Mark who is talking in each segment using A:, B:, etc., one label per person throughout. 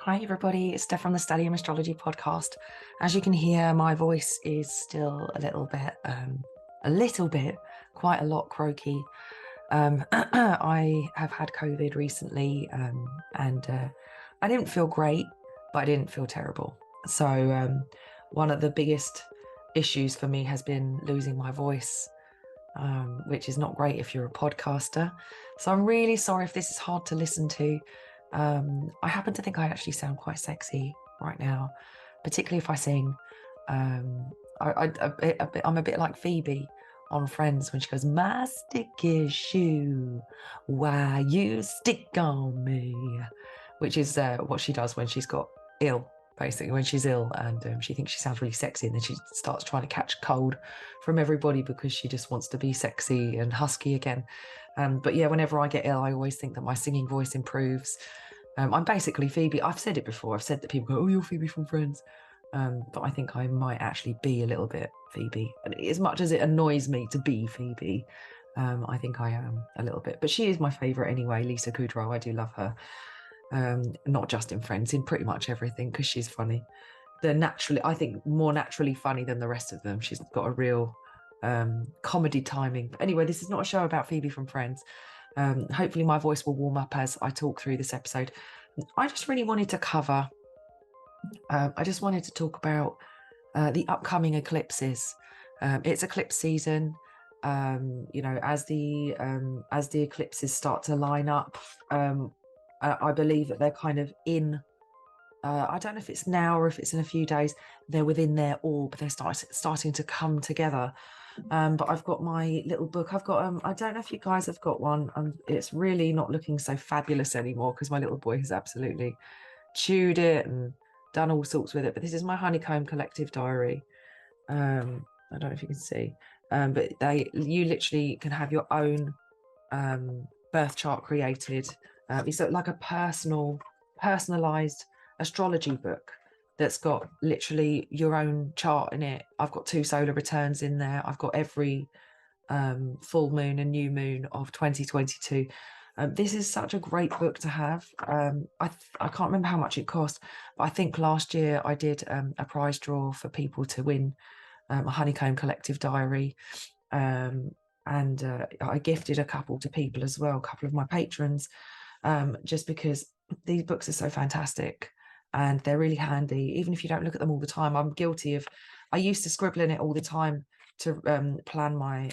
A: Hi everybody, it's Steph from the Stellium Astrology podcast. As you can hear, my voice is still a little bit, quite a lot croaky. I have had COVID recently, and I didn't feel great, but I didn't feel terrible. So one of the biggest issues for me has been losing my voice, which is not great if you're a podcaster. So I'm really sorry if this is hard to listen to. I happen to think I actually sound quite sexy right now, particularly if I sing. I'm a bit like Phoebe on Friends when she goes, "My sticky shoe, why you stick on me," which is what she does when she's got ill, basically, when she's ill, and she thinks she sounds really sexy, and then she starts trying to catch cold from everybody because she just wants to be sexy and husky again. But yeah, whenever I get ill, I always think that my singing voice improves. I'm basically Phoebe. I've said it before. I've said that people go, "Oh, you're Phoebe from Friends." But I think I might actually be a little bit Phoebe. And as much as it annoys me to be Phoebe, I think I am a little bit. But she is my favourite anyway, Lisa Kudrow. I do love her. Not just in Friends, in pretty much everything, because she's funny. I think, more naturally funny than the rest of them. She's got a real comedy timing. But anyway, this is not a show about Phoebe from Friends. Hopefully my voice will warm up as I talk through this episode. I just really wanted to cover, I just wanted to talk about the upcoming eclipses. It's eclipse season. As the eclipses start to line up, I believe that they're kind of in. I don't know if it's now or if it's in a few days. They're within their orb. They're starting to come together. But I've got my little book. I've got I don't know if you guys have got one. It's really not looking so fabulous anymore because my little boy has absolutely chewed it and done all sorts with it. But this is my Honeycomb Collective Diary. I don't know if you can see, but you literally can have your own birth chart created. It's like a personalized astrology book that's got literally your own chart in it. I've got 2 solar returns in there. I've got every full moon and new moon of 2022. This is such a great book to have. I can't remember how much it cost, but I think last year I did a prize draw for people to win a Honeycomb Collective Diary. And I gifted a couple to people as well, a couple of my patrons, just because these books are so fantastic and they're really handy, even if you don't look at them all the time. I used to scribble in it all the time to plan my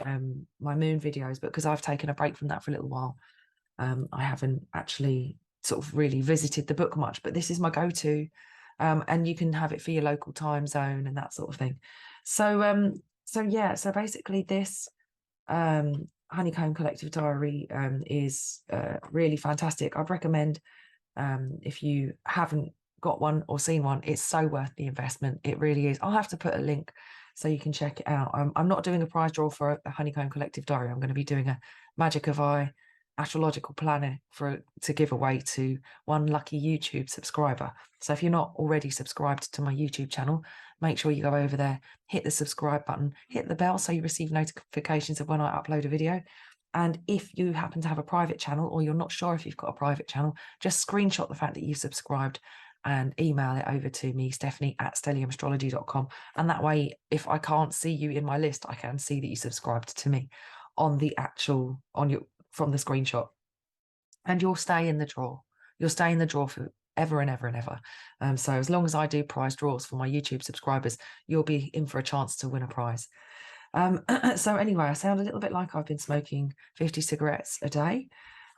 A: my moon videos, but because I've taken a break from that for a little while, I haven't actually sort of really visited the book much. But this is my go-to, and you can have it for your local time zone and that sort of thing. So basically this Honeycomb Collective Diary is really fantastic. I'd recommend, if you haven't got one or seen one, it's so worth the investment. It really is. I'll have to put a link so you can check it out. I'm not doing a prize draw for a Honeycomb Collective Diary. I'm going to be doing a Magic of Eye astrological planner to give away to one lucky YouTube subscriber. So if you're not already subscribed to my YouTube channel, make sure you go over there, hit the subscribe button, hit the bell so you receive notifications of when I upload a video. And if you happen to have a private channel, or you're not sure if you've got a private channel, just screenshot the fact that you've subscribed and email it over to me, stephanie@stelliumastrology.com. And that way, if I can't see you in my list, I can see that you subscribed to me on the actual, from the screenshot. And you'll stay in the draw. You'll stay in the draw for ever and ever and ever. So as long as I do prize draws for my YouTube subscribers, you'll be in for a chance to win a prize. So anyway, I sound a little bit like I've been smoking 50 cigarettes a day.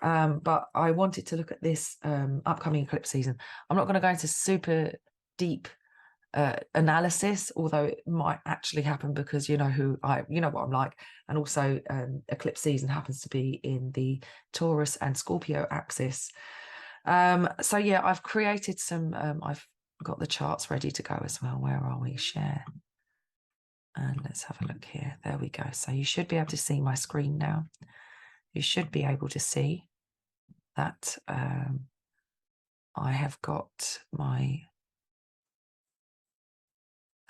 A: But I wanted to look at this upcoming eclipse season. I'm not going to go into super deep analysis, although it might actually happen because you know what I'm like. And also eclipse season happens to be in the Taurus and Scorpio axis. So yeah, I've created some, I've got the charts ready to go as well. Where are we? Share. And let's have a look here. There we go. So you should be able to see my screen now. You should be able to see that I have got my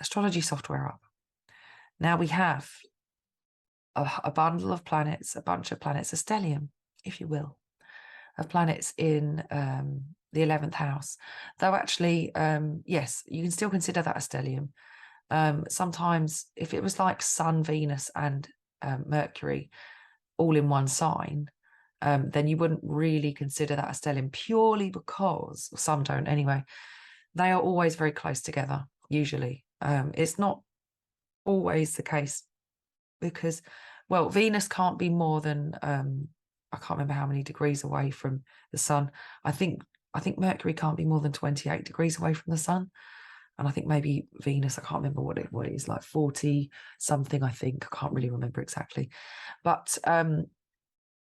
A: astrology software up. Now we have a bundle of planets, a bunch of planets, a stellium, if you will, of planets in the 11th house. Though actually, yes, you can still consider that a stellium. Sometimes if it was like Sun, Venus and Mercury all in one sign, then you wouldn't really consider that a stellium, purely because, or some don't anyway, they are always very close together, usually. It's not always the case because, well, Venus can't be more than, I can't remember how many degrees away from the sun. I think Mercury can't be more than 28 degrees away from the sun. And I think maybe Venus, I can't remember what it is, like 40 something, I think. I can't really remember exactly. But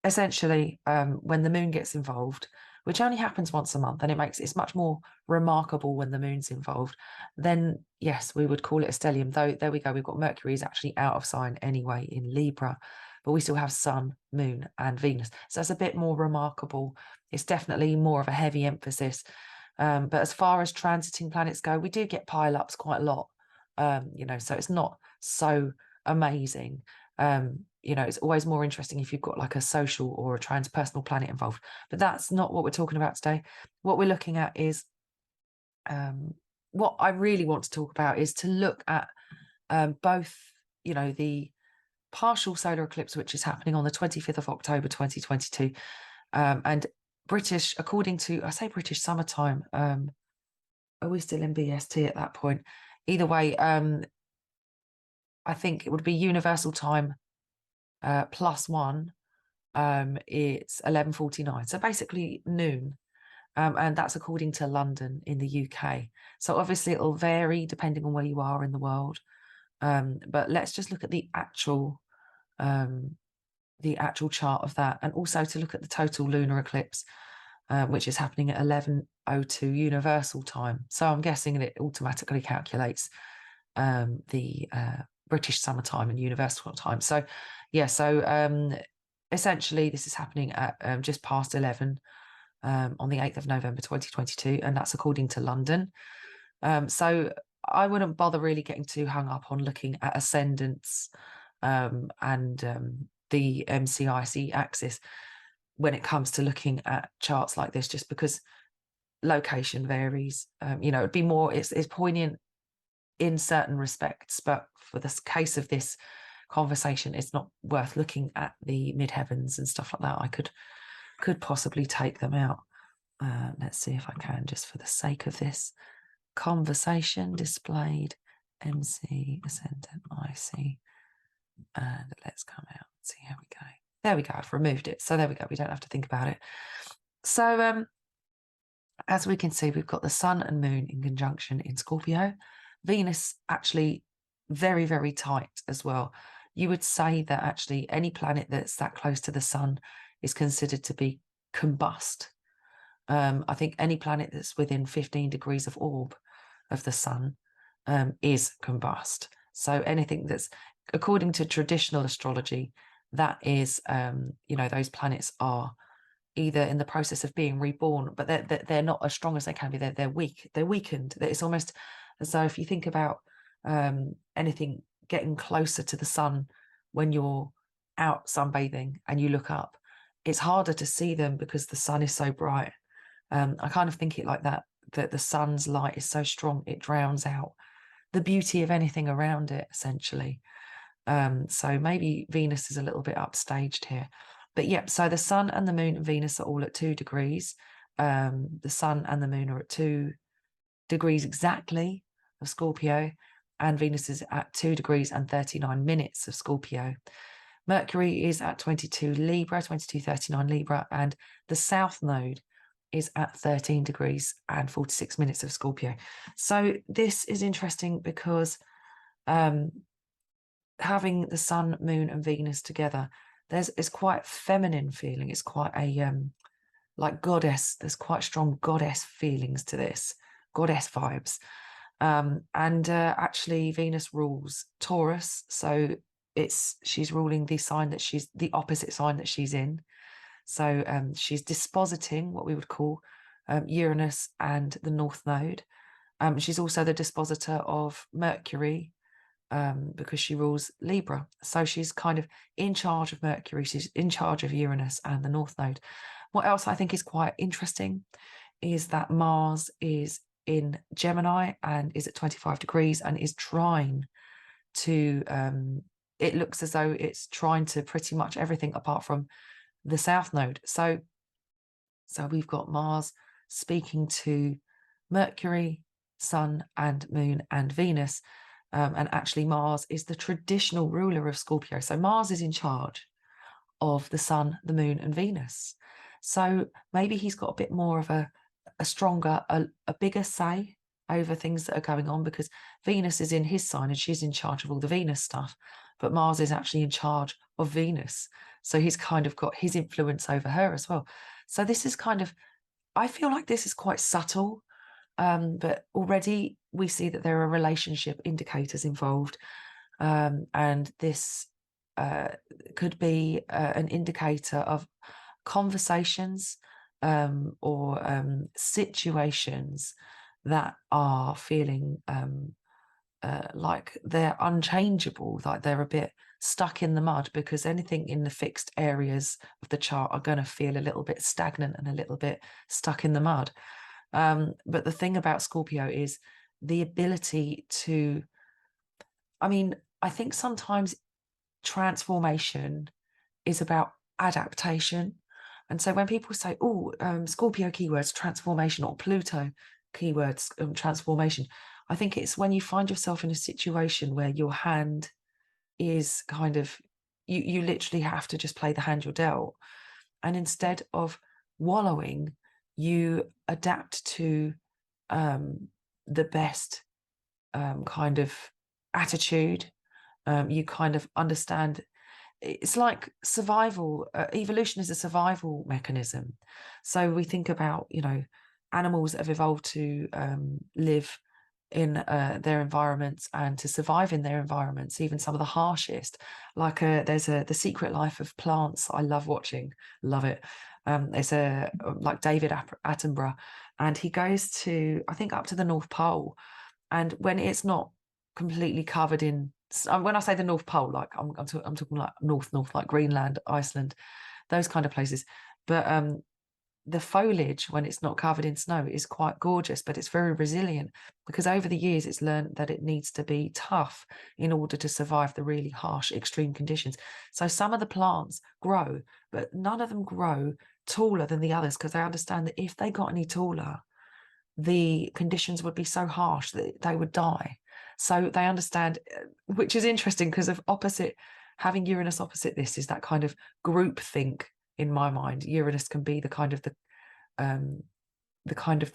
A: essentially, when the moon gets involved, which only happens once a month, and it's much more remarkable when the moon's involved, then yes, we would call it a stellium. Though there we go, we've got Mercury is actually out of sign anyway in Libra, but we still have Sun, Moon, and Venus. So it's a bit more remarkable. It's definitely more of a heavy emphasis. But as far as transiting planets go, we do get pile-ups quite a lot. So it's not so amazing. It's always more interesting if you've got like a social or a transpersonal planet involved. But that's not what we're talking about today. What we're looking at is, what I really want to talk about is to look at both, the partial solar eclipse, which is happening on the 25th of October 2022, and British, according to, I say British summertime, are we still in BST at that point? Either way, I think it would be universal time +1. It's 11:49, so basically noon, and that's according to London in the UK. So obviously it'll vary depending on where you are in the world, but let's just look at the actual chart of that, and also to look at the total lunar eclipse, which is happening at 11:02 universal time. So I'm guessing that it automatically calculates the British summertime and universal time. So yeah, essentially this is happening at just past 11 on the 8th of November 2022, and that's according to London. So I wouldn't bother really getting too hung up on looking at ascendants and the MCIC axis when it comes to looking at charts like this, just because location varies. It'd be more, it's poignant in certain respects, but for the case of this conversation, it's not worth looking at the midheavens and stuff like that. I could possibly take them out. Let's see if I can, just for the sake of this conversation. Displayed MC ascendant IC, and let's come out and see how we go. There we go, I've removed it, so there we go, we don't have to think about it. So as we can see, we've got the sun and moon in conjunction in Scorpio. Venus actually very, very tight as well. You would say that actually any planet that's that close to the sun is considered to be combust. I think any planet that's within 15 degrees of orb of the sun is combust. So anything that's, according to traditional astrology, that is, those planets are either in the process of being reborn, but they're not as strong as they can be. They're weak. They're weakened. It's almost as though if you think about anything getting closer to the sun when you're out sunbathing and you look up, it's harder to see them because the sun is so bright. I kind of think it like that the sun's light is so strong it drowns out the beauty of anything around it, essentially. So maybe Venus is a little bit upstaged here. But yeah, so the sun and the moon and Venus are all at 2 degrees. The sun and the moon are at 2 degrees exactly of Scorpio, and Venus is at 2 degrees and 39 minutes of Scorpio. Mercury is at 22 Libra, 22:39 Libra, and the south node is at 13 degrees and 46 minutes of Scorpio. So this is interesting because having the sun, moon, and Venus together, it's quite feminine feeling. It's quite a like goddess. There's quite strong goddess feelings to this, goddess vibes. Actually, Venus rules Taurus, so she's ruling the sign that she's the opposite sign that she's in. So she's dispositing what we would call Uranus and the North Node. She's also the dispositor of Mercury because she rules Libra. So she's kind of in charge of Mercury. She's in charge of Uranus and the North Node. What else I think is quite interesting is that Mars is in Gemini and is at 25 degrees and is trying to, it looks as though it's trying to pretty much everything apart from the South Node. So we've got Mars speaking to Mercury, Sun and Moon and Venus. And actually Mars is the traditional ruler of Scorpio. So Mars is in charge of the Sun, the Moon and Venus. So maybe he's got a bit more of a stronger, a bigger say over things that are going on, because Venus is in his sign and she's in charge of all the Venus stuff. But Mars is actually in charge of Venus. So he's kind of got his influence over her as well. So this is kind of, I feel like this is quite subtle, but already we see that there are relationship indicators involved. And this could be an indicator of conversations or situations that are feeling like they're unchangeable, like they're a bit stuck in the mud, because anything in the fixed areas of the chart are going to feel a little bit stagnant and a little bit stuck in the mud. But the thing about Scorpio is the ability to, I mean, I think sometimes transformation is about adaptation. And so when people say, oh, Scorpio keywords, transformation, or Pluto keywords, transformation, I think it's when you find yourself in a situation where your hand is kind of, you literally have to just play the hand you're dealt. And instead of wallowing, you adapt to the best kind of attitude. You kind of understand. It's like survival. Evolution is a survival mechanism. So we think about, you know, animals that have evolved to live in their environments and to survive in their environments, even some of the harshest. Like there's The Secret Life of Plants. I love watching, love it. It's like David Attenborough, and he goes to, I think, up to the North Pole, and when it's not completely covered in, when I say the North Pole, like I'm talking like north, like Greenland, Iceland, those kind of places. But the foliage, when it's not covered in snow, is quite gorgeous, but it's very resilient, because over the years it's learned that it needs to be tough in order to survive the really harsh extreme conditions. So some of the plants grow, but none of them grow taller than the others, because they understand that if they got any taller, the conditions would be so harsh that they would die. So they understand, which is interesting, because of opposite, having Uranus opposite this is that kind of group think. In my mind, Uranus can be the kind of the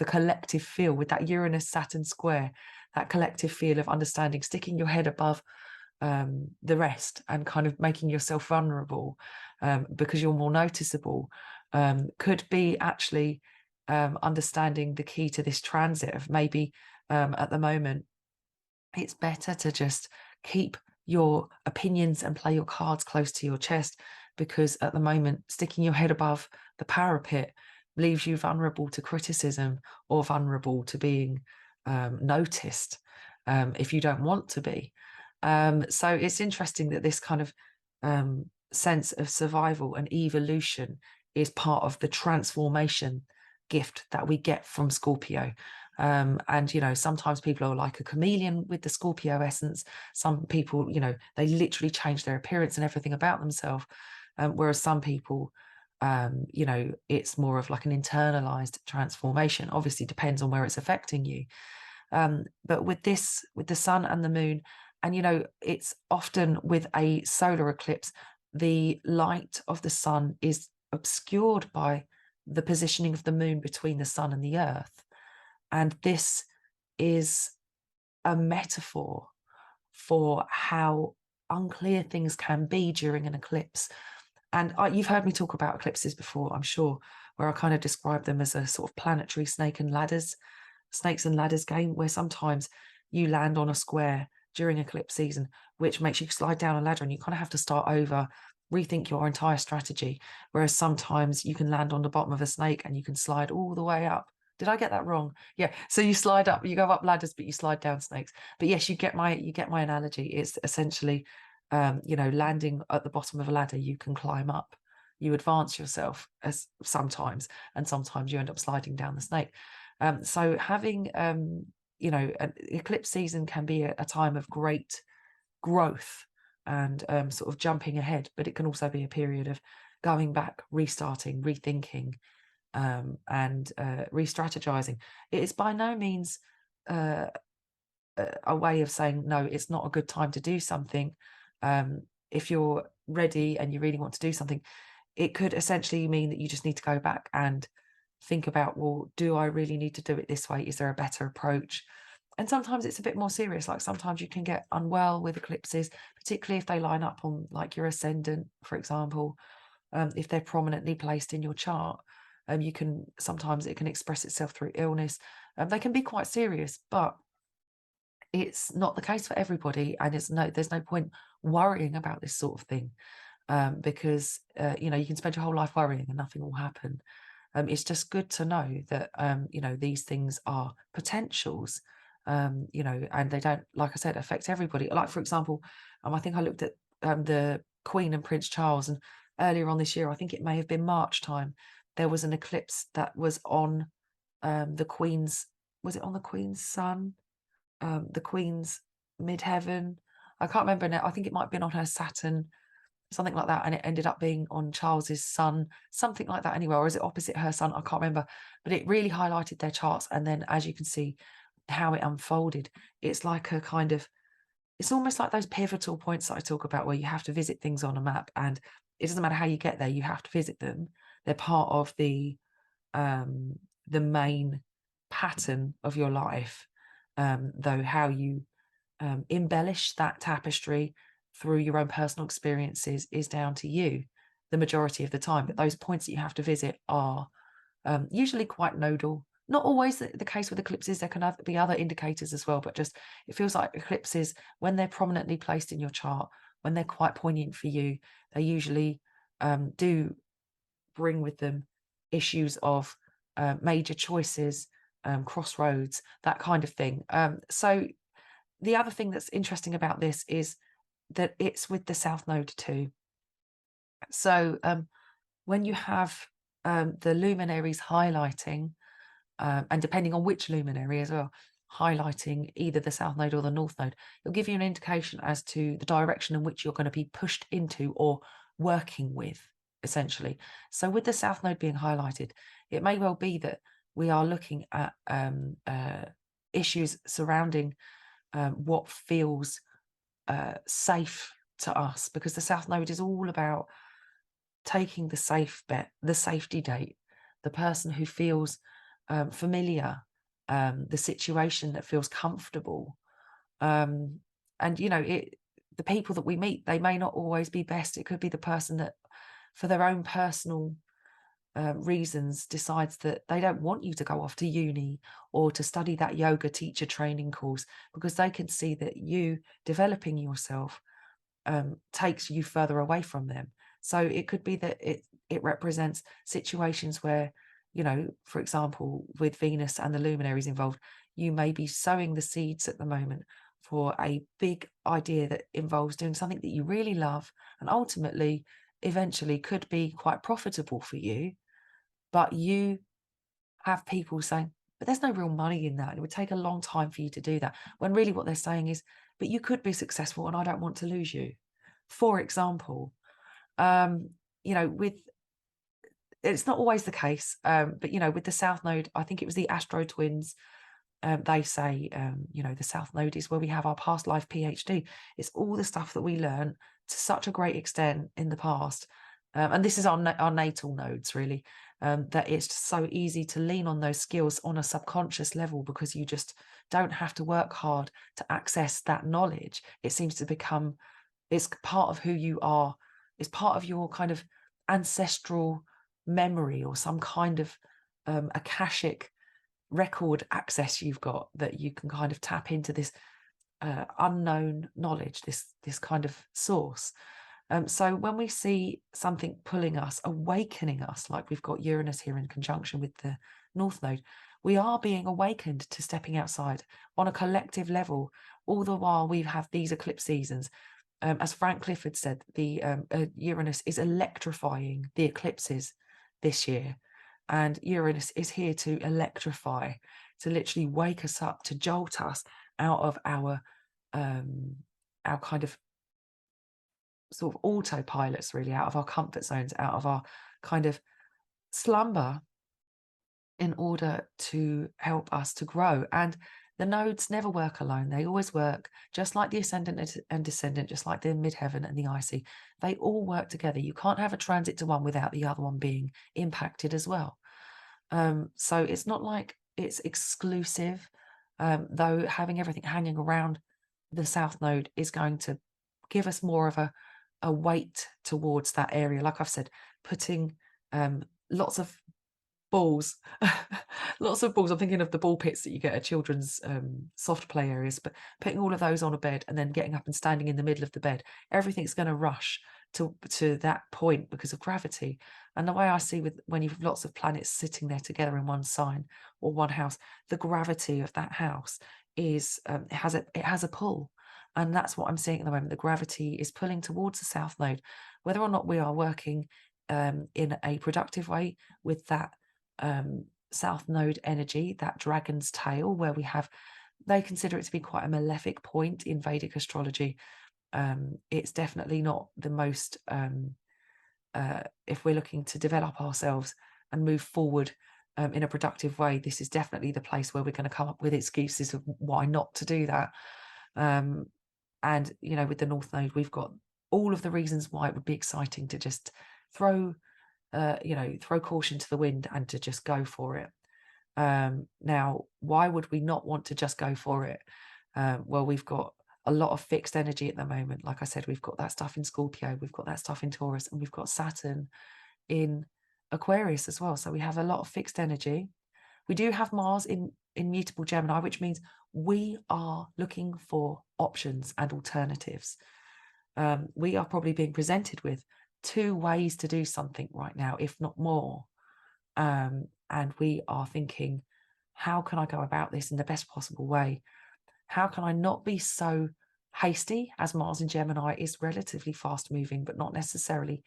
A: collective feel, with that Uranus Saturn square, that collective feel of understanding, sticking your head above the rest and kind of making yourself vulnerable because you're more noticeable, could be actually understanding the key to this transit of maybe at the moment it's better to just keep your opinions and play your cards close to your chest, because at the moment sticking your head above the parapet leaves you vulnerable to criticism or vulnerable to being noticed if you don't want to be. So it's interesting that this kind of sense of survival and evolution is part of the transformation gift that we get from Scorpio. And, you know, sometimes people are like a chameleon with the Scorpio essence. Some people, you know, they literally change their appearance and everything about themselves. Whereas some people, you know, it's more of like an internalized transformation. Obviously depends on where it's affecting you. But with this, with the sun and the moon, and, you know, it's often with a solar eclipse, the light of the sun is obscured by the positioning of the moon between the sun and the earth. And this is a metaphor for how unclear things can be during an eclipse. And you've heard me talk about eclipses before, I'm sure, where I kind of describe them as a sort of planetary snakes and ladders game, where sometimes you land on a square during eclipse season, which makes you slide down a ladder and you kind of have to start over, rethink your entire strategy. Whereas sometimes you can land on the bottom of a snake and you can slide all the way up. Did I get that wrong? Yeah. So you slide up, you go up ladders, but you slide down snakes. But yes, you get my analogy. It's essentially, you know, landing at the bottom of a ladder, you can climb up you advance yourself as sometimes, and sometimes you end up sliding down the snake. So having, you know, an eclipse season can be a time of great growth and sort of jumping ahead, but it can also be a period of going back, restarting, rethinking, and re-strategizing. It is by no means uh, a way of saying, no, it's not a good time to do something. If you're ready and you really want to do something, it could essentially mean that you just need to go back and think about, well, do I really need to do it this way? Is there a better approach? And sometimes it's a bit more serious. Like sometimes you can get unwell with eclipses, particularly if they line up on like your ascendant, for example. If they're prominently placed in your chart, you can, sometimes it can express itself through illness. They can be quite serious, but it's not the case for everybody, and there's no point worrying about this sort of thing, because you know, you can spend your whole life worrying and nothing will happen. It's just good to know that you know, these things are potentials, you know, and they don't, like I said, affect everybody. Like for example, I think I looked at the Queen and Prince Charles, and earlier on this year, I think it may have been March time, there was an eclipse that was on the Queen's, was it on the Queen's sun? The Queen's midheaven. I can't remember now. I think it might have been on her Saturn, something like that, and it ended up being on Charles's sun, something like that anyway, or is it opposite her sun? I can't remember. But it really highlighted their charts, and then as you can see how it unfolded, it's like a kind of, it's almost like those pivotal points that I talk about where you have to visit things on a map, and it doesn't matter how you get there, you have to visit them. They're part of um the main pattern of your life, though how you embellish that tapestry through your own personal experiences is down to you the majority of the time. But those points that you have to visit are usually quite nodal. Not always the case with eclipses. There can be other indicators as well, but just it feels like eclipses, when they're prominently placed in your chart, when they're quite poignant for you, they usually do bring with them issues of major choices, crossroads, that kind of thing. So the other thing that's interesting about this is that it's with the South Node too. So when you have the luminaries highlighting, and depending on which luminary as well, highlighting either the South Node or the North Node, it'll give you an indication as to the direction in which you're going to be pushed into or working with, essentially. So with the South Node being highlighted, it may well be that we are looking at issues surrounding what feels safe to us, because the South Node is all about taking the safe bet, the safety date, the person who feels familiar, the situation that feels comfortable. And, you know, the people that we meet, they may not always be best. It could be the person that, for their own personal reasons, decides that they don't want you to go off to uni or to study that yoga teacher training course, because they can see that you developing yourself takes you further away from them. So it could be that it represents situations where, you know, for example, with Venus and the luminaries involved, you may be sowing the seeds at the moment for a big idea that involves doing something that you really love and ultimately, eventually could be quite profitable for you. But you have people saying, but there's no real money in that. It would take a long time for you to do that. When really what they're saying is, but you could be successful and I don't want to lose you. For example, you know, it's not always the case, but, you know, with the South Node, I think it was the Astro Twins, they say, you know, the South Node is where we have our past life PhD. It's all the stuff that we learn to such a great extent in the past. And this is our natal nodes, really, that it's just so easy to lean on those skills on a subconscious level, because you just don't have to work hard to access that knowledge. It seems to become, it's part of who you are. It's part of your kind of ancestral memory, or some kind of akashic record access you've got, that you can kind of tap into this unknown knowledge, this kind of source. So when we see something pulling us, awakening us, like we've got Uranus here in conjunction with the North Node, we are being awakened to stepping outside on a collective level. All the while we have these eclipse seasons, as Frank Clifford said, the Uranus is electrifying the eclipses this year. And Uranus is here to electrify, to literally wake us up, to jolt us out of our kind of sort of autopilots, really, out of our comfort zones, out of our kind of slumber, in order to help us to grow. And the nodes never work alone. They always work, just like the ascendant and descendant, just like the midheaven and the IC. They all work together. You can't have a transit to one without the other one being impacted as well. So it's not like it's exclusive, though having everything hanging around the south node is going to give us more of a weight towards that area. Like I've said, putting lots of balls, lots of balls. I'm thinking of the ball pits that you get at children's soft play areas, but putting all of those on a bed and then getting up and standing in the middle of the bed, everything's going to rush to that point because of gravity. And the way I see with when you've lots of planets sitting there together in one sign or one house, the gravity of that house is it has a pull. And that's what I'm seeing at the moment. The gravity is pulling towards the south node. Whether or not we are working in a productive way with that south node energy, that dragon's tail, where they consider it to be quite a malefic point in Vedic astrology. It's definitely not the most, if we're looking to develop ourselves and move forward in a productive way, this is definitely the place where we're going to come up with excuses of why not to do that. And, you know, with the north node, we've got all of the reasons why it would be exciting to just throw caution to the wind and to just go for it. Now, why would we not want to just go for it? Well, we've got a lot of fixed energy at the moment. Like I said, we've got that stuff in Scorpio, we've got that stuff in Taurus, and we've got Saturn in Aquarius as well. So we have a lot of fixed energy. We do have Mars in mutable Gemini, which means we are looking for options and alternatives. We are probably being presented with 2 ways to do something right now, if not more. And we are thinking, how can I go about this in the best possible way? How can I not be so hasty, as Mars in Gemini is relatively fast moving, but not necessarily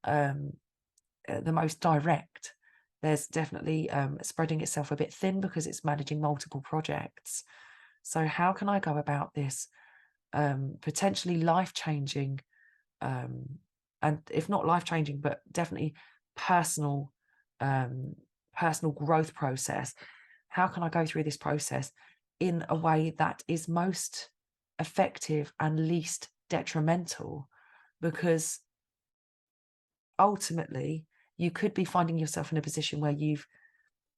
A: the most direct. There's definitely spreading itself a bit thin because it's managing multiple projects. So how can I go about this potentially life-changing, and if not life-changing, but definitely personal growth process? How can I go through this process in a way that is most effective and least detrimental? Because ultimately, you could be finding yourself in a position where you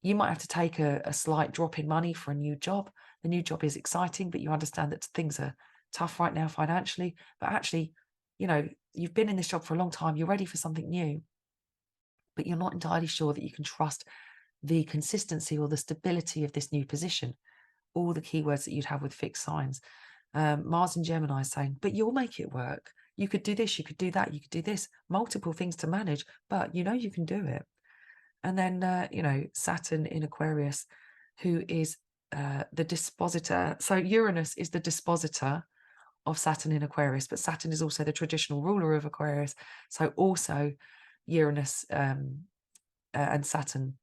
A: might have to take a slight drop in money for a new job. The new job is exciting, but you understand that things are tough right now financially. But actually, you know, you've been in this job for a long time, you're ready for something new, but you're not entirely sure that you can trust the consistency or the stability of this new position. All the keywords that you'd have with fixed signs. Mars in Gemini is saying, but you'll make it work. You could do this, you could do that, you could do this, multiple things to manage, but you know you can do it. And then, you know, Saturn in Aquarius, who is the dispositor. So Uranus is the dispositor of Saturn in Aquarius, but Saturn is also the traditional ruler of Aquarius. So also Uranus and Saturn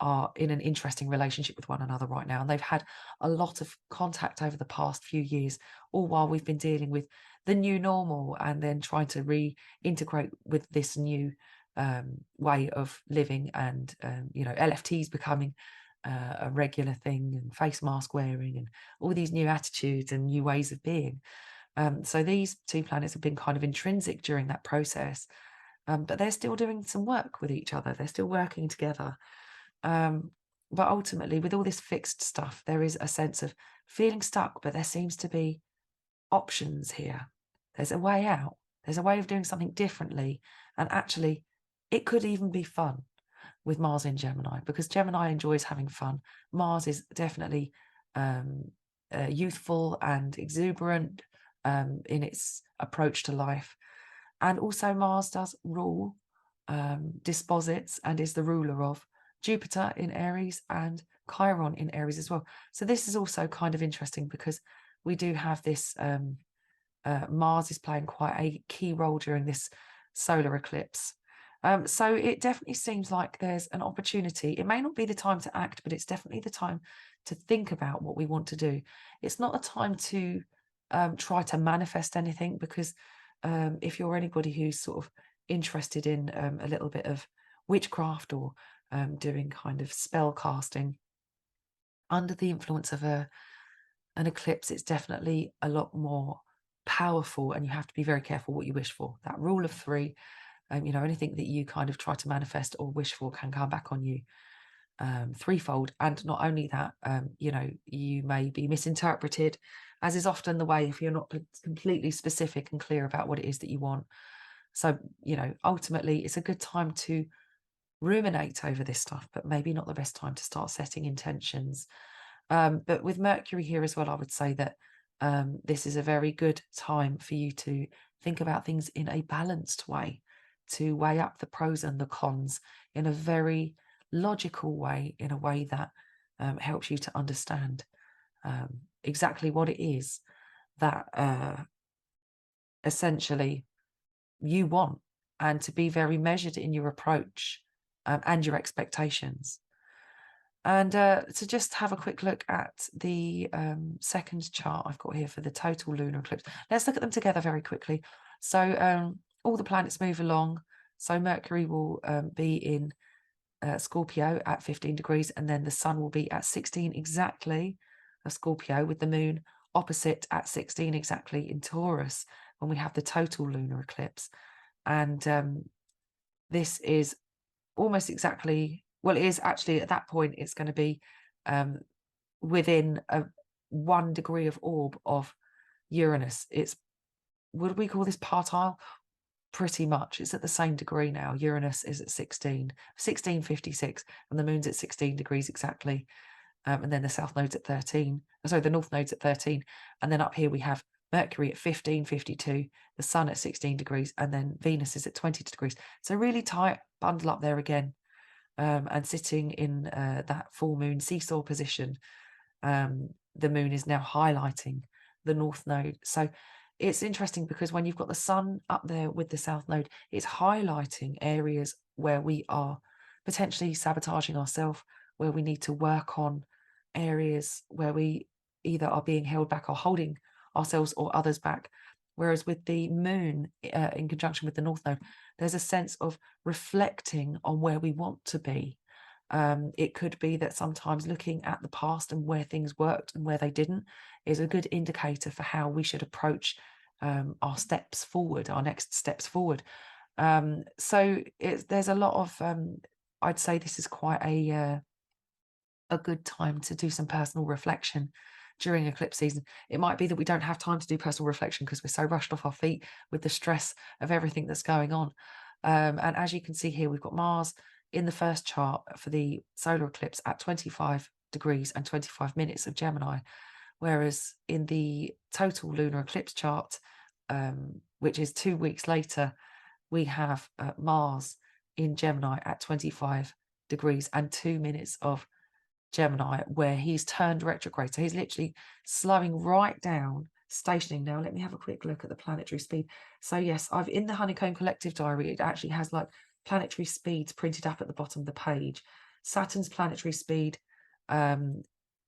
A: are in an interesting relationship with one another right now. And they've had a lot of contact over the past few years, all while we've been dealing with the new normal and then trying to reintegrate with this new way of living, and, you know, LFTs becoming a regular thing, and face mask wearing, and all these new attitudes and new ways of being. So these 2 planets have been kind of intrinsic during that process, but they're still doing some work with each other. They're still working together. But ultimately, with all this fixed stuff, there is a sense of feeling stuck, but there seems to be options here. There's a way out. There's a way of doing something differently. And actually, it could even be fun with Mars in Gemini, because Gemini enjoys having fun. Mars is definitely youthful and exuberant in its approach to life. And also Mars does rule, disposits, and is the ruler of Jupiter in Aries and Chiron in Aries as well. So this is also kind of interesting because we do have this Mars is playing quite a key role during this solar eclipse. So it definitely seems like there's an opportunity. It may not be the time to act, but it's definitely the time to think about what we want to do. It's not a time to try to manifest anything, because if you're anybody who's sort of interested in a little bit of witchcraft or doing kind of spell casting, under the influence of an eclipse, it's definitely a lot more powerful, and you have to be very careful what you wish for. That rule of three, you know, anything that you kind of try to manifest or wish for can come back on you threefold. And not only that, you know, you may be misinterpreted, as is often the way if you're not completely specific and clear about what it is that you want. So, you know, ultimately, it's a good time to ruminate over this stuff, but maybe not the best time to start setting intentions. But with Mercury here as well, I would say that this is a very good time for you to think about things in a balanced way, to weigh up the pros and the cons in a very logical way, in a way that helps you to understand exactly what it is that essentially you want, and to be very measured in your approach and your expectations. And to just have a quick look at the second chart I've got here for the total lunar eclipse. Let's look at them together very quickly. So all the planets move along. So Mercury will be in Scorpio at 15 degrees, and then the sun will be at 16 exactly of Scorpio, with the moon opposite at 16 exactly in Taurus when we have the total lunar eclipse. And this is almost exactly, well, it is actually at that point, it's going to be within a 1 degree of orb of Uranus. It's, would we call this partile? Pretty much. It's at the same degree now. Uranus is at 1656, and the moon's at 16 degrees exactly. And then the south node's at 13. Sorry, the north node's at 13. And then up here we have Mercury at 1552, the sun at 16 degrees, and then Venus is at 20 degrees. So really tight bundle up there again. And sitting in that full moon seesaw position, the moon is now highlighting the north node. So it's interesting because when you've got the sun up there with the south node, it's highlighting areas where we are potentially sabotaging ourselves, where we need to work on areas where we either are being held back or holding ourselves or others back. Whereas with the moon in conjunction with the north node, there's a sense of reflecting on where we want to be. It could be that sometimes looking at the past and where things worked and where they didn't is a good indicator for how we should approach our steps forward, our next steps forward. So there's a lot of, I'd say this is quite a good time to do some personal reflection during eclipse season. It might be that we don't have time to do personal reflection because we're so rushed off our feet with the stress of everything that's going on. And as you can see here, we've got Mars in the first chart for the solar eclipse at 25 degrees and 25 minutes of Gemini, whereas in the total lunar eclipse chart, which is 2 weeks later, we have Mars in Gemini at 25 degrees and 2 minutes of Gemini, where he's turned retrograde. So he's literally slowing right down, stationing. Now, let me have a quick look at the planetary speed. So yes, I've in the Honeycomb Collective Diary, it actually has like planetary speeds printed up at the bottom of the page. Saturn's planetary speed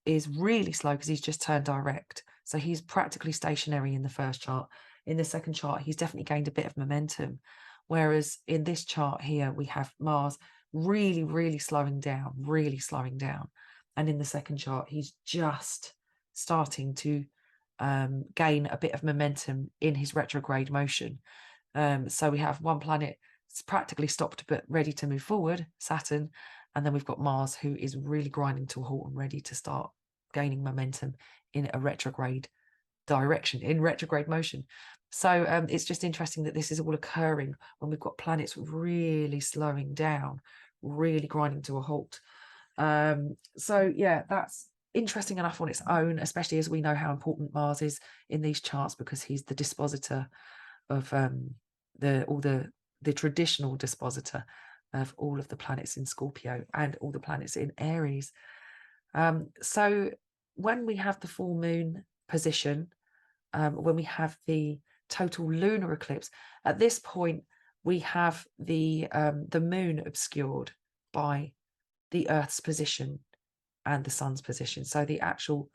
A: is really slow because he's just turned direct. So he's practically stationary in the first chart. In the second chart, he's definitely gained a bit of momentum. Whereas in this chart here, we have Mars really, really slowing down, really slowing down. And in the second chart, he's just starting to gain a bit of momentum in his retrograde motion. So we have one planet that's practically stopped but ready to move forward, Saturn, and then we've got Mars, who is really grinding to a halt and ready to start gaining momentum in a retrograde direction, in retrograde motion. So it's just interesting that this is all occurring when we've got planets really slowing down, really grinding to a halt. So yeah, that's interesting enough on its own, especially as we know how important Mars is in these charts, because he's the dispositor of the traditional dispositor of all of the planets in Scorpio and all the planets in Aries. So when we have the full moon position, when we have the total lunar eclipse. At this point, we have the moon obscured by the Earth's position and the sun's position. So the actual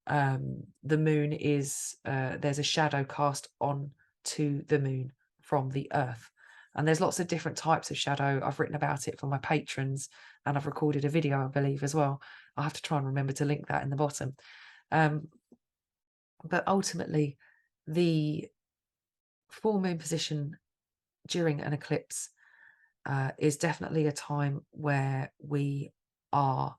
A: the moon is there's a shadow cast on to the moon from the Earth. And there's lots of different types of shadow. I've written about it for my patrons, and I've recorded a video, I believe, as well. I'll have to try and remember to link that in the bottom. But ultimately, the full moon position during an eclipse is definitely a time where we are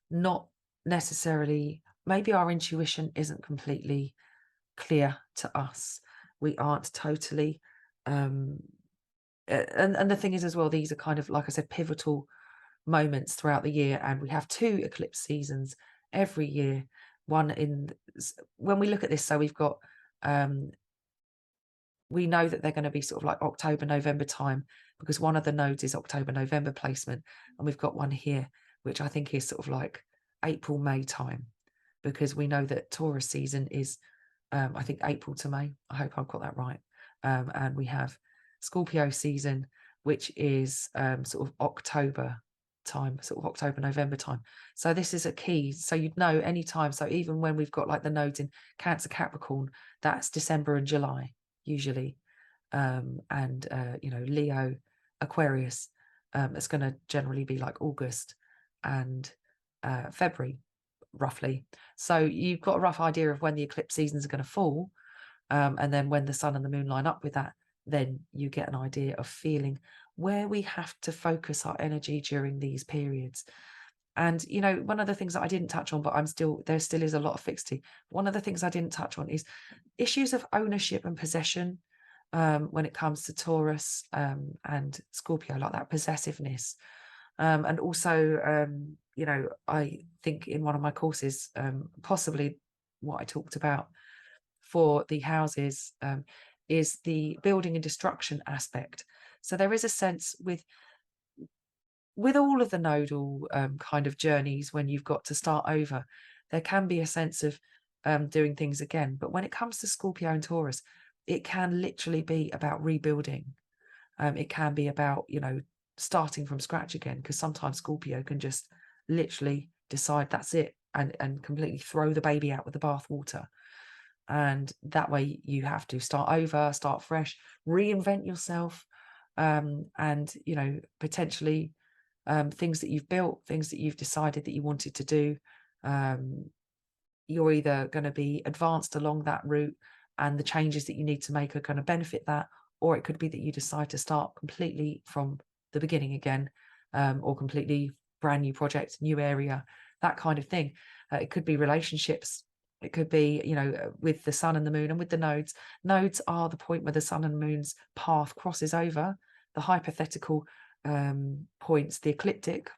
A: not necessarily, maybe our intuition isn't completely clear to us. We aren't totally and the thing is as well, these are kind of, like I said, pivotal moments throughout the year, and we have 2 eclipse seasons every year. One in, when we look at this, so we've got we know that they're going to be sort of like October, November time, because one of the nodes is October, November placement. And we've got one here, which I think is sort of like April, May time, because we know that Taurus season is, I think, April to May. I hope I've got that right. And we have Scorpio season, which is sort of October time, sort of October, November time. So this is a key. So you'd know any time. So even when we've got like the nodes in Cancer, Capricorn, that's December and July usually. And you know, Leo, Aquarius, it's going to generally be like August and February, roughly. So you've got a rough idea of when the eclipse seasons are going to fall. And then when the sun and the moon line up with that, then you get an idea of feeling where we have to focus our energy during these periods. And, you know, one of the things that I didn't touch on, but there still is a lot of fixity. One of the things I didn't touch on is issues of ownership and possession when it comes to Taurus and Scorpio, like that possessiveness. And also, you know, I think in one of my courses, possibly what I talked about for the houses is the building and destruction aspect. So there is a sense with all of the nodal kind of journeys, when you've got to start over, there can be a sense of doing things again. But when it comes to Scorpio and Taurus, it can literally be about rebuilding. It can be about, you know, starting from scratch again, because sometimes Scorpio can just literally decide that's it and completely throw the baby out with the bathwater. And that way you have to start over, start fresh, reinvent yourself, and, you know, potentially things that you've built, things that you've decided that you wanted to do, you're either going to be advanced along that route and the changes that you need to make are going to benefit that, or it could be that you decide to start completely from the beginning again, or completely brand new project, new area, that kind of thing. It could be relationships. It could be, you know, with the sun and the moon and with the nodes. Nodes are the point where the sun and moon's path crosses over. The hypothetical points, the ecliptic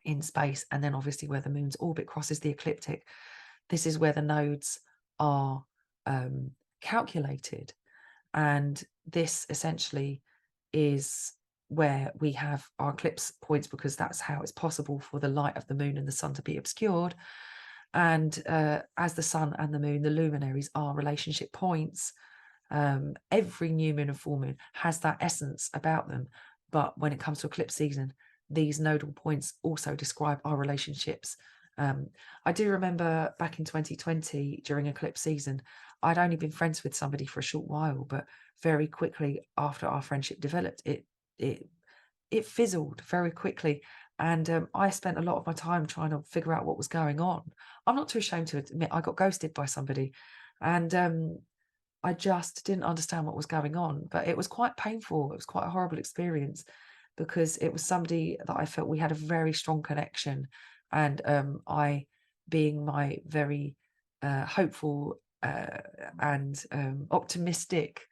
A: in space, and then obviously where the moon's orbit crosses the ecliptic. This is where the nodes are calculated. And this essentially is where we have our eclipse points, because that's how it's possible for the light of the moon and the sun to be obscured. And as the sun and the moon, the luminaries, are relationship points. Every new moon and full moon has that essence about them. But when it comes to eclipse season, these nodal points also describe our relationships. I do remember back in 2020 during eclipse season, I'd only been friends with somebody for a short while, but very quickly after our friendship developed, it fizzled very quickly. And I spent a lot of my time trying to figure out what was going on. I'm not too ashamed to admit I got ghosted by somebody, and I just didn't understand what was going on. But it was quite painful. It was quite a horrible experience, because it was somebody that I felt we had a very strong connection. And I, being my very hopeful and optimistic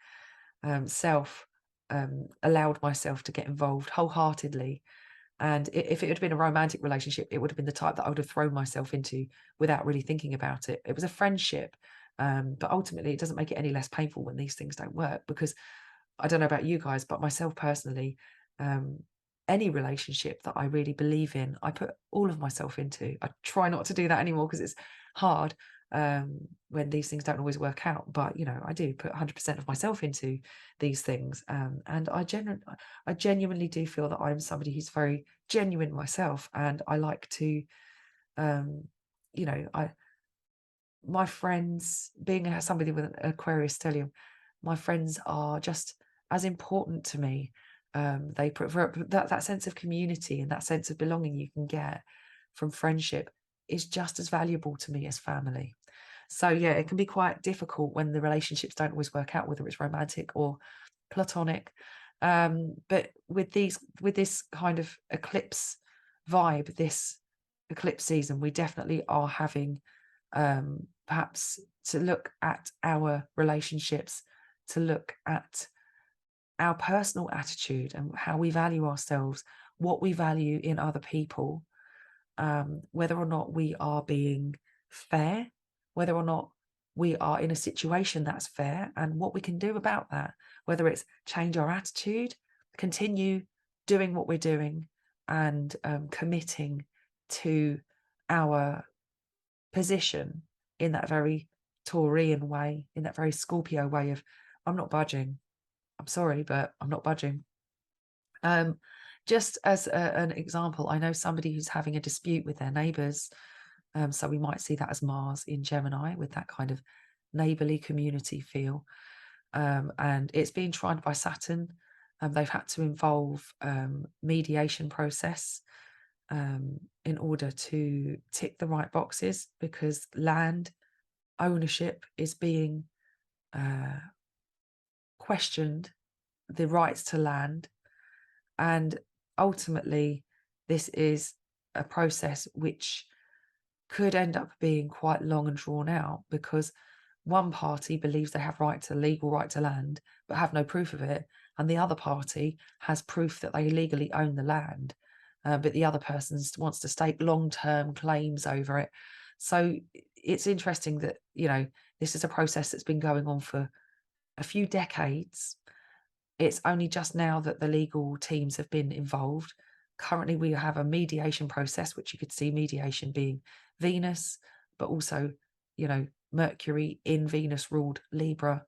A: self, allowed myself to get involved wholeheartedly. And if it had been a romantic relationship, it would have been the type that I would have thrown myself into without really thinking about it. It was a friendship, but ultimately it doesn't make it any less painful when these things don't work, because I don't know about you guys, but myself personally, any relationship that I really believe in, I put all of myself into. I try not to do that anymore because it's hard. when these things don't always work out. But, you know, I do put 100% of myself into these things. And I genuinely do feel that I'm somebody who's very genuine myself. And I like to, you know, my friends, being somebody with an Aquarius stellium, my friends are just as important to me. They put that sense of community and that sense of belonging you can get from friendship is just as valuable to me as family. So yeah, it can be quite difficult when the relationships don't always work out, whether it's romantic or platonic. But with this kind of eclipse vibe, this eclipse season, we definitely are having perhaps to look at our relationships, to look at our personal attitude and how we value ourselves, what we value in other people, whether or not we are being fair, whether or not we are in a situation that's fair, and what we can do about that, whether it's change our attitude, continue doing what we're doing, and committing to our position in that very Taurian way, in that very Scorpio way of, I'm not budging. I'm sorry, but I'm not budging. Just as an example, I know somebody who's having a dispute with their neighbours. So we might see that as Mars in Gemini with that kind of neighbourly community feel. And it's been tried by Saturn. They've had to involve mediation process in order to tick the right boxes, because land ownership is being questioned, the rights to land. And ultimately, this is a process which could end up being quite long and drawn out, because one party believes they have legal right to land, but have no proof of it. And the other party has proof that they legally own the land. But the other person wants to stake long-term claims over it. So it's interesting that, you know, this is a process that's been going on for a few decades. It's only just now that the legal teams have been involved. Currently, we have a mediation process, which you could see mediation being Venus, but also, you know, Mercury in Venus ruled Libra.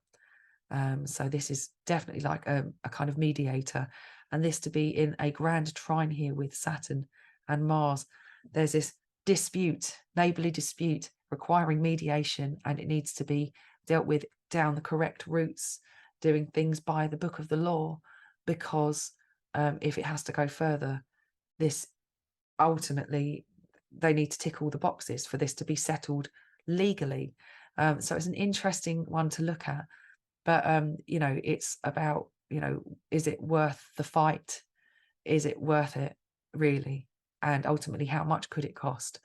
A: So this is definitely like a kind of mediator. And this to be in a grand trine here with Saturn and Mars. There's this dispute, neighbourly dispute requiring mediation, and it needs to be dealt with down the correct routes, doing things by the book of the law, because if it has to go further, this ultimately, they need to tick all the boxes for this to be settled legally. So it's an interesting one to look at. But, you know, it's about, you know, is it worth the fight? Is it worth it, really? And ultimately, how much could it cost?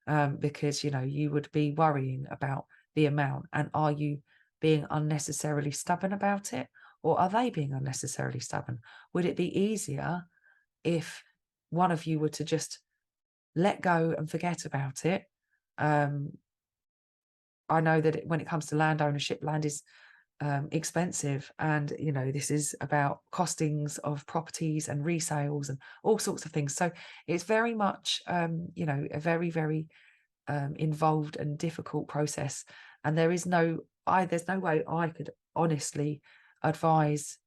A: Because, you know, you would be worrying about the amount. And are you being unnecessarily stubborn about it? Or are they being unnecessarily stubborn? Would it be easier if one of you were to just let go and forget about it? I know that when it comes to land ownership, land is expensive, and you know, this is about costings of properties and resales and all sorts of things. So it's very much you know, a very, very involved and difficult process. And there's no way I could honestly advise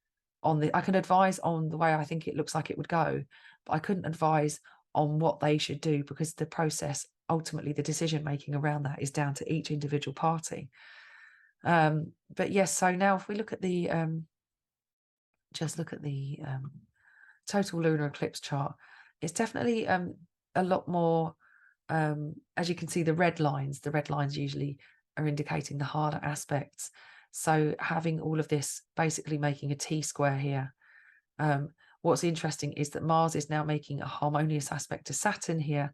A: on I can advise on the way I think it looks like it would go, but I couldn't advise on what they should do, because the process, ultimately the decision making around that, is down to each individual party. But yes, so now if we look at the just look at the total lunar eclipse chart, it's definitely a lot more, as you can see, the red lines usually are indicating the harder aspects. So having all of this basically making a T-square here. What's interesting is that Mars is now making a harmonious aspect to Saturn here,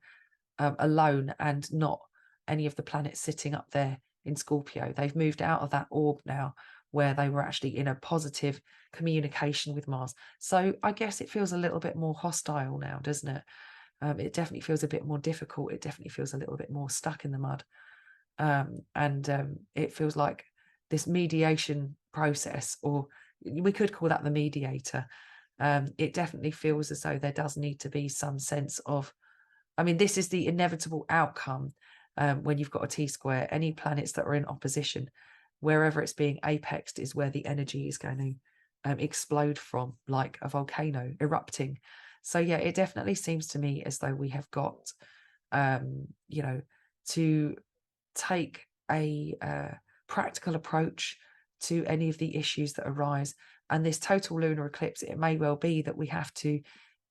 A: alone, and not any of the planets sitting up there in Scorpio. They've moved out of that orb now, where they were actually in a positive communication with Mars. So I guess it feels a little bit more hostile now, doesn't it? It definitely feels a bit more difficult. It definitely feels a little bit more stuck in the mud. And it feels like this mediation process, or we could call that the mediator. It definitely feels as though there does need to be some sense of, I mean, this is the inevitable outcome. when you've got a T-square, any planets that are in opposition, wherever it's being apexed is where the energy is going to explode from, like a volcano erupting. So yeah, it definitely seems to me as though we have got, you know, to take a practical approach to any of the issues that arise. And this total lunar eclipse, it may well be that we have to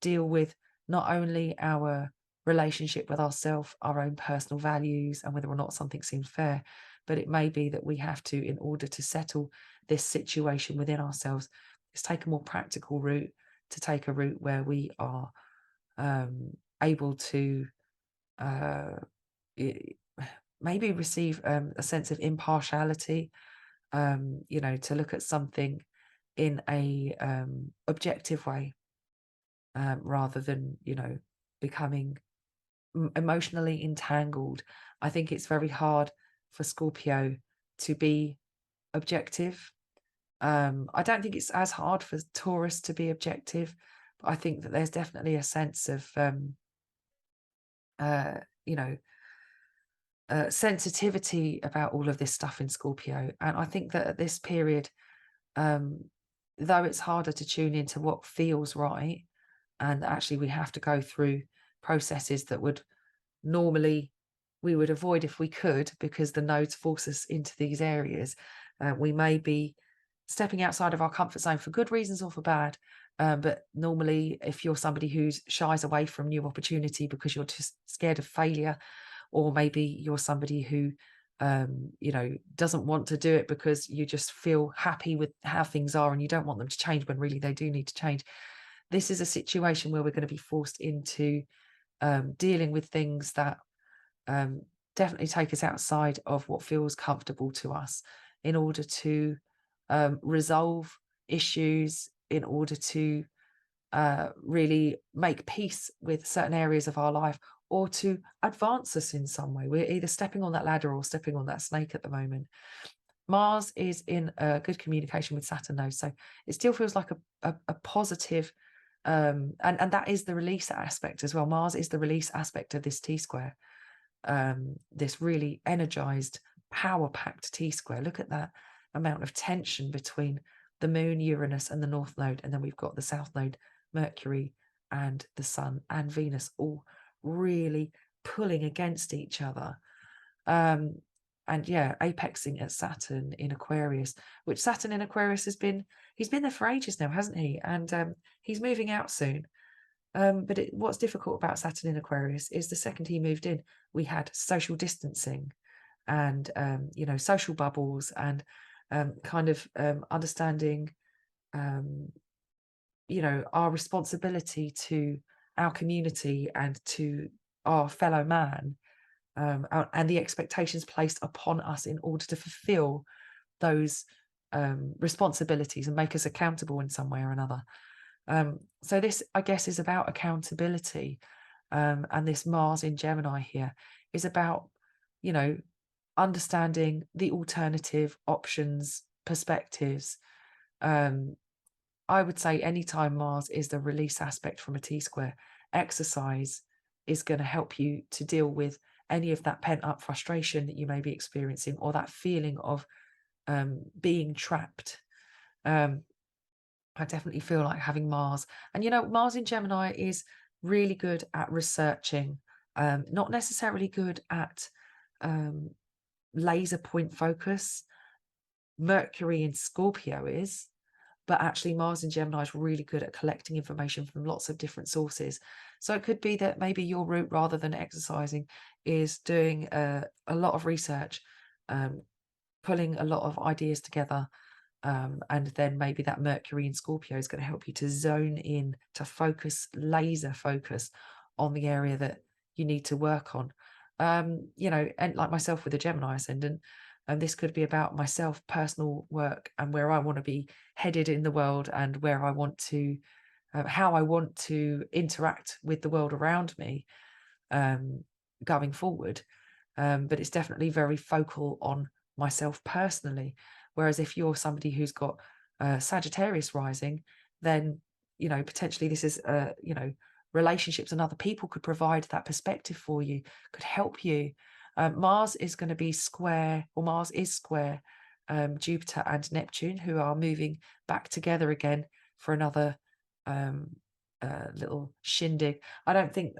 A: deal with not only our relationship with ourselves, our own personal values, and whether or not something seems fair, but it may be that we have to, in order to settle this situation within ourselves, is take a more practical route, to take a route where we are able to maybe receive a sense of impartiality, you know, to look at something in a objective way, rather than, you know, becoming emotionally entangled. I think it's very hard for Scorpio to be objective. I don't think it's as hard for Taurus to be objective, but I think that there's definitely a sense of, you know, sensitivity about all of this stuff in Scorpio. And I think that at this period, though it's harder to tune into what feels right, and actually we have to go through processes that would normally we would avoid if we could, because the nodes force us into these areas. We may be stepping outside of our comfort zone for good reasons or for bad. But normally, if you're somebody who shies away from new opportunity because you're just scared of failure, or maybe you're somebody who, you know, doesn't want to do it because you just feel happy with how things are and you don't want them to change when really they do need to change. This is a situation where we're going to be forced into dealing with things that definitely take us outside of what feels comfortable to us, in order to resolve issues, in order to really make peace with certain areas of our life, or to advance us in some way. We're either stepping on that ladder or stepping on that snake at the moment. Mars is in good communication with Saturn, though, so it still feels like a positive, and that is the release aspect as well. Mars is the release aspect of this T-square, this really energized, power-packed T-square. Look at that amount of tension between the Moon, Uranus, and the North Node, and then we've got the South Node, Mercury, and the Sun and Venus, all really pulling against each other. And yeah, apexing at Saturn in Aquarius, which Saturn in Aquarius he's been there for ages now, hasn't he? And he's moving out soon. But what's difficult about Saturn in Aquarius is the second he moved in, we had social distancing and, you know, social bubbles and kind of understanding, you know, our responsibility to our community and to our fellow man, and the expectations placed upon us in order to fulfill those responsibilities and make us accountable in some way or another. So this, I guess, is about accountability. And this Mars in Gemini here is about, you know, understanding the alternative options, perspectives. I would say anytime Mars is the release aspect from a T-square, exercise is going to help you to deal with any of that pent-up frustration that you may be experiencing, or that feeling of being trapped. I definitely feel like having Mars. And, you know, Mars in Gemini is really good at researching, not necessarily good at laser point focus. Mercury in Scorpio is, but actually Mars in Gemini is really good at collecting information from lots of different sources. So it could be that maybe your route, rather than exercising, is doing a lot of research, pulling a lot of ideas together. And then maybe that Mercury in Scorpio is going to help you to zone in, to focus, laser focus on the area that you need to work on. You know, and like myself with the Gemini ascendant, and this could be about myself, personal work, and where I want to be headed in the world, and where I want to, how I want to interact with the world around me, going forward. But it's definitely very focal on myself personally. Whereas if you're somebody who's got Sagittarius rising, then, you know, potentially this is, you know, relationships and other people could provide that perspective for you, could help you Mars is going to be square, or Mars is square Jupiter and Neptune, who are moving back together again for another little shindig. I don't think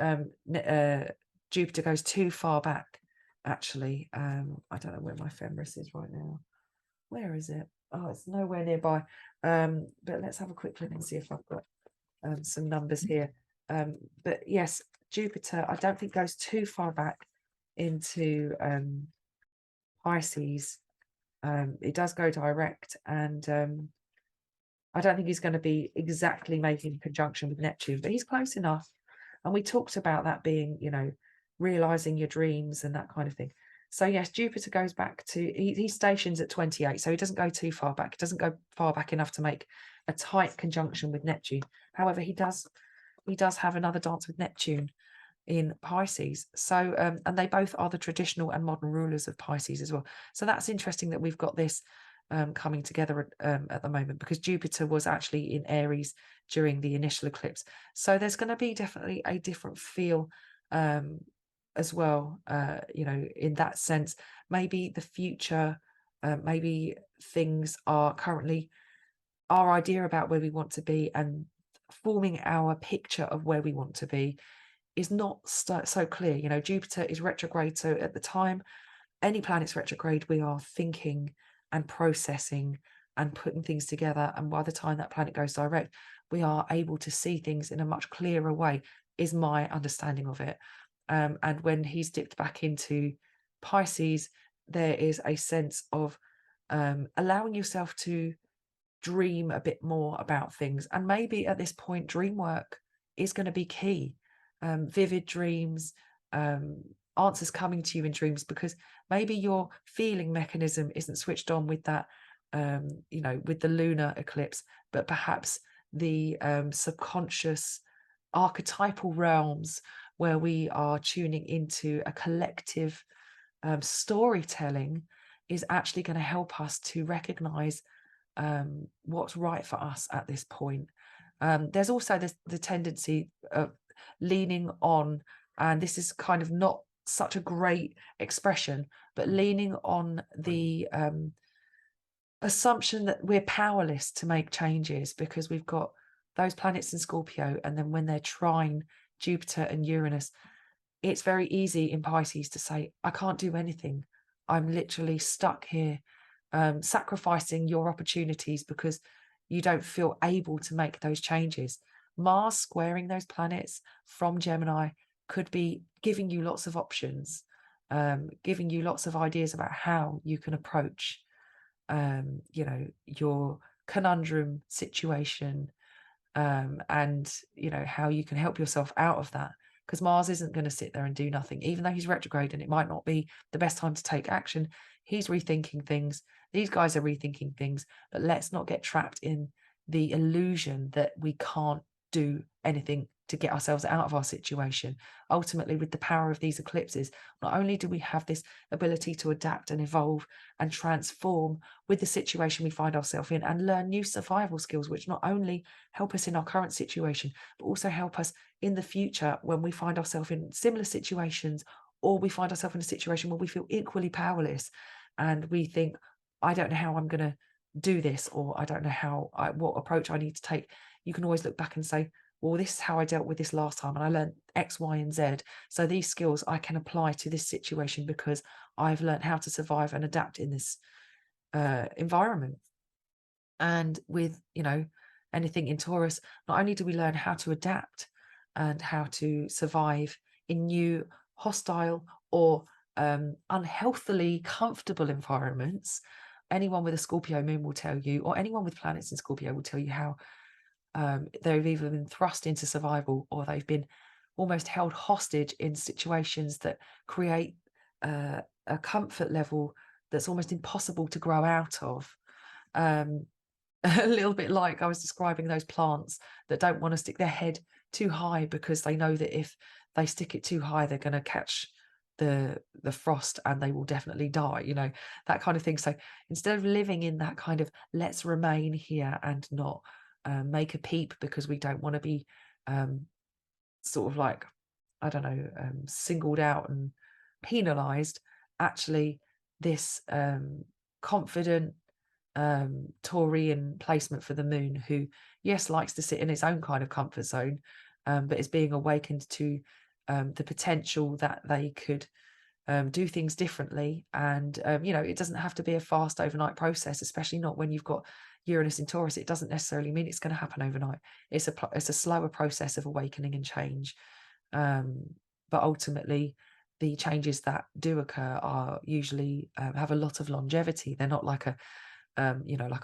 A: Jupiter goes too far back, actually. I don't know where my Fenris is right now. Where is it? Oh, it's nowhere nearby. But let's have a quick look and see if I've got some numbers here. But yes, Jupiter, I don't think goes too far back into Pisces. It does go direct, and I don't think he's going to be exactly making conjunction with Neptune, but he's close enough. And we talked about that being, you know, realizing your dreams and that kind of thing. So yes, Jupiter goes back to, he stations at 28, so he doesn't go too far back. He doesn't go far back enough to make a tight conjunction with Neptune. However, he does have another dance with Neptune in Pisces. So and they both are the traditional and modern rulers of Pisces as well. So that's interesting that we've got this coming together at the moment, because Jupiter was actually in Aries during the initial eclipse. So there's going to be definitely a different feel as well, you know, in that sense. Maybe the future, maybe things are currently our idea about where we want to be, and forming our picture of where we want to be is not so clear. You know, Jupiter is retrograde, so at the time any planet's retrograde, we are thinking and processing and putting things together, and by the time that planet goes direct, we are able to see things in a much clearer way, is my understanding of it. And when he's dipped back into Pisces, there is a sense of allowing yourself to dream a bit more about things, and maybe at this point dream work is going to be key. Vivid dreams, answers coming to you in dreams, because maybe your feeling mechanism isn't switched on with that, you know, with the lunar eclipse, but perhaps the subconscious archetypal realms, where we are tuning into a collective storytelling, is actually going to help us to recognize what's right for us at this point. There's also the tendency of leaning on, and this is kind of not such a great expression, but leaning on the assumption that we're powerless to make changes, because we've got those planets in Scorpio, and then when they're trine Jupiter and Uranus, it's very easy in Pisces to say, I can't do anything. I'm literally stuck here, sacrificing your opportunities because you don't feel able to make those changes. Mars squaring those planets from Gemini could be giving you lots of options, giving you lots of ideas about how you can approach, you know, your conundrum situation, and, you know, how you can help yourself out of that. Because Mars isn't going to sit there and do nothing, even though he's retrograde and it might not be the best time to take action. He's rethinking things. These guys are rethinking things, but let's not get trapped in the illusion that we can't do anything to get ourselves out of our situation. Ultimately, with the power of these eclipses, not only do we have this ability to adapt and evolve and transform with the situation we find ourselves in, and learn new survival skills, which not only help us in our current situation, but also help us in the future when we find ourselves in similar situations, or we find ourselves in a situation where we feel equally powerless and we think, I don't know how I'm going to do this, or I don't know what approach I need to take. You can always look back and say, well, this is how I dealt with this last time, and I learned X, Y, and Z. So these skills I can apply to this situation because I've learned how to survive and adapt in this environment. And with, you know, anything in Taurus, not only do we learn how to adapt and how to survive in new, hostile, or unhealthily comfortable environments. Anyone with a Scorpio moon will tell you, or anyone with planets in Scorpio will tell you how they've either been thrust into survival, or they've been almost held hostage in situations that create a comfort level that's almost impossible to grow out of. A little bit like I was describing those plants that don't want to stick their head too high, because they know that if they stick it too high, they're going to catch the frost and they will definitely die, you know, that kind of thing. So instead of living in that kind of let's remain here and not make a peep because we don't want to be sort of like, I don't know, singled out and penalized actually this confident Taurian placement for the moon, who, yes, likes to sit in its own kind of comfort zone, but is being awakened to the potential that they could do things differently. And, it doesn't have to be a fast overnight process, especially not when you've got Uranus in Taurus. It doesn't necessarily mean it's going to happen overnight. It's a slower process of awakening and change. But ultimately, the changes that do occur are usually have a lot of longevity. They're not like a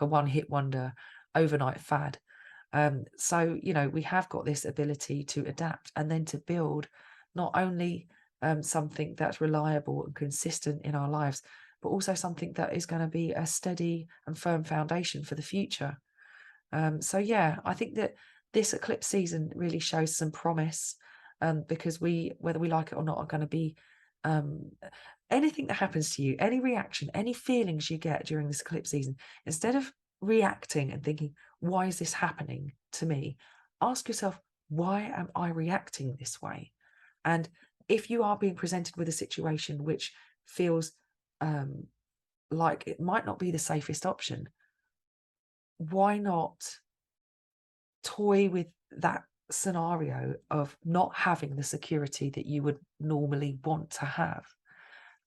A: one-hit wonder overnight fad. So we have got this ability to adapt and then to build not only something that's reliable and consistent in our lives, but also something that is going to be a steady and firm foundation for the future. So yeah, I think that this eclipse season really shows some promise, because whether we like it or not, are going to be anything that happens to you, any reaction, any feelings you get during this eclipse season. Instead of reacting and thinking, why is this happening to me? Ask yourself, why am I reacting this way? And if you are being presented with a situation which feels like it might not be the safest option, why not toy with that scenario of not having the security that you would normally want to have,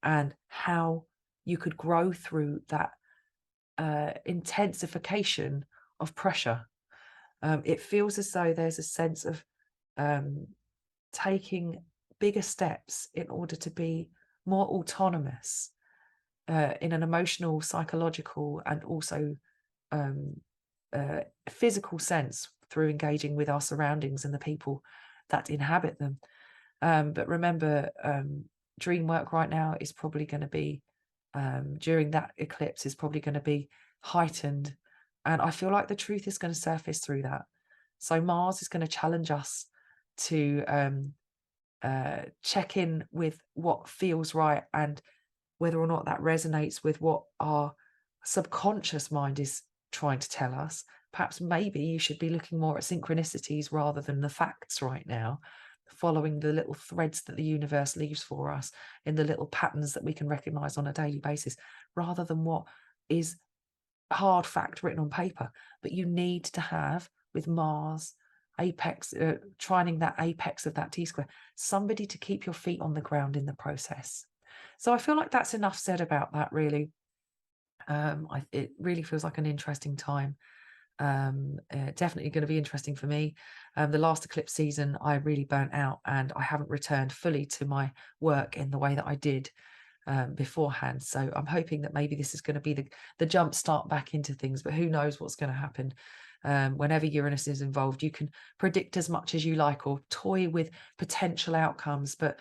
A: and how you could grow through that intensification of pressure. It feels as though there's a sense of taking bigger steps in order to be more autonomous in an emotional, psychological, and also physical sense, through engaging with our surroundings and the people that inhabit them. But remember, dream work right now is probably going to be, during that eclipse, is probably going to be heightened. And I feel like the truth is going to surface through that. So Mars is going to challenge us to check in with what feels right, and whether or not that resonates with what our subconscious mind is trying to tell us. Perhaps maybe you should be looking more at synchronicities rather than the facts right now, following the little threads that the universe leaves for us in the little patterns that we can recognize on a daily basis, rather than what is hard fact written on paper. But you need to have, with Mars apex, trining that apex of that T-square, somebody to keep your feet on the ground in the process. So I feel like that's enough said about that, really. It really feels like an interesting time. Definitely going to be interesting for me. The last eclipse season, I really burnt out, and I haven't returned fully to my work in the way that I did beforehand. So I'm hoping that maybe this is going to be the jump start back into things, but who knows what's going to happen. Whenever Uranus is involved, you can predict as much as you like or toy with potential outcomes, but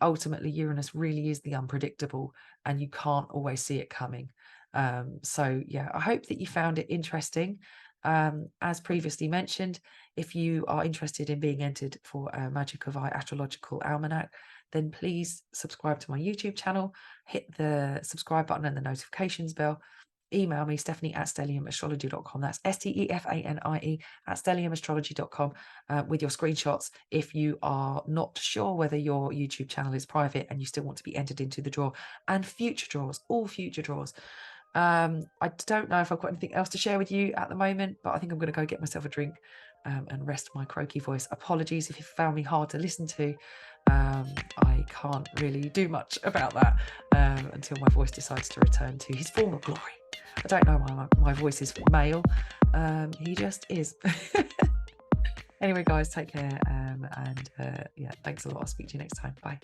A: ultimately Uranus really is the unpredictable, and you can't always see it coming. So yeah, I hope that you found it interesting. As previously mentioned, if you are interested in being entered for a Magic of Eye Astrological Almanac, then please subscribe to my YouTube channel, hit the subscribe button and the notifications bell. Email me, Stephanie@stelliumastrology.com. That's Stefanie @stelliumastrology.com, with your screenshots if you are not sure whether your YouTube channel is private and you still want to be entered into the draw and future draws, all future draws. I don't know if I've got anything else to share with you at the moment, but I think I'm going to go get myself a drink and rest my croaky voice. Apologies if you found me hard to listen to. I can't really do much about that until my voice decides to return to his former glory. I don't know why my voice is male. He just is. Anyway, guys, take care. And yeah, thanks a lot. I'll speak to you next time. Bye.